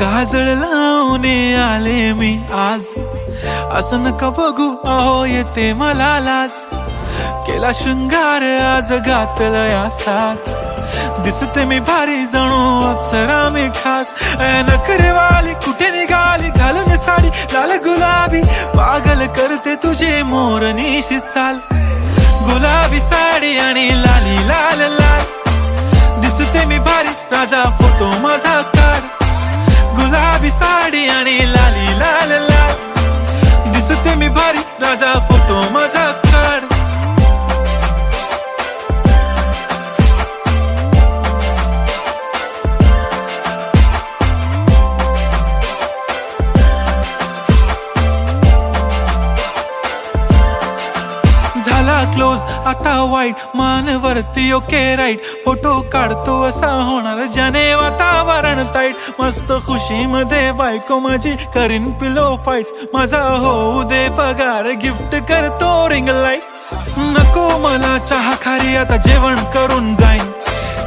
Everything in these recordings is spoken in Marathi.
काजळ लावून आले मी आज, असं नका बघू अहो येते मला लाज. केला शृंगार आज घातला असाच, दिसते मी भारी जणू अप्सरा मी खास. नखरेवाली कुठे निघाली घालून साडी लाल गुलाबी, पागल करते तुझे मोरनीशी चाल. गुलाबी साडी आणि लाली लाल लाल, दिसते मी भारी राजा फोटो माझा काढ. गुलाबी साडी आणि लाली लाल लाल, दिसते मी भारी राजा फोटो माझा काढ. झाला क्लोज आता वाईट, मानवरती ओके राईट. फोटो काढतो असा होणार ज्याने वातावरण ताईट. मस्त खुशी मध्ये बायको माझी करीन पिलो फाईट. माझा होऊ दे पगार गिफ्ट करतो रिंग लाईट. नको मला चहा खारी आता जेवण करून जाईन.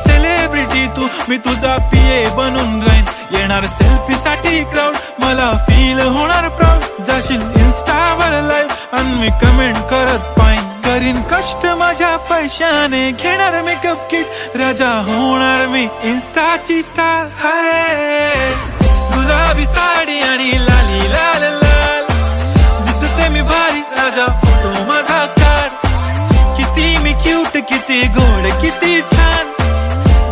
सेलिब्रिटी तू मी तुझा पिये बनून राहीन. येणार सेल्फी साठी क्राऊड मला फील होणार प्राऊड. जाशील इन्स्टावर लाईव्ह आणि मी कमेंट करत पाईन. करीन कष्ट माझ्या पैशाने घेणार मेकअप किट. राजा होणार मी इन्स्टाची स्टार. हाय गुलाबी साडी आणि लाली लाल लाल, दिसते मी भारी राजा फोटो माझा काढ. किती मी क्यूट किती गोड किती छान,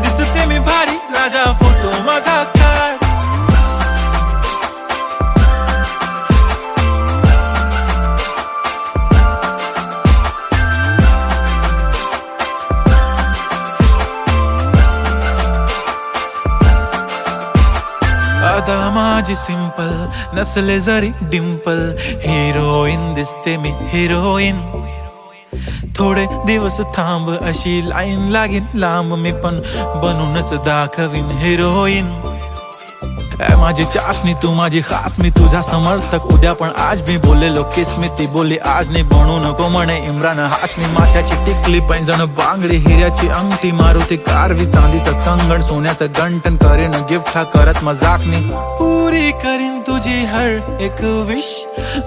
दिसते मी भारी राजा फोटो माझा काढ. अदा माझी सिंपल नसले जरी डिंपल, हिरोईन दिसते मी हिरोईन. थोडे दिवस थांब अशी लाईन लागेल लांब, मी पण बनूनच दाखवीन हिरोईन. माझी चाशनी तू माझी खास, मी तुझा समर्थक उद्या पण आज. मी बोललेलो किस मी ती बोलली आज नाही. बनू नको म्हणे इम्रान हाशमी. माथ्याची टिकली पैंजण बांगडी हिऱ्याची अंगठी, मारुती कारवी चांदीचं कंगण सोन्याचं गंटन. करेन गिफ्ट हा करत मजाकनी. पुरी करीन तुझी हर एक विश,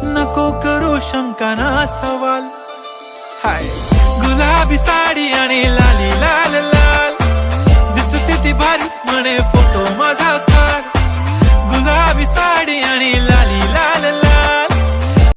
नको करू शंका ना सवाल. हाय गुलाबी साडी आणि लाली लाल लाल, दिसते ती भारी म्हणे फोटो माझा काढ. गुलाबी साडी आणि लाली लाल लाल,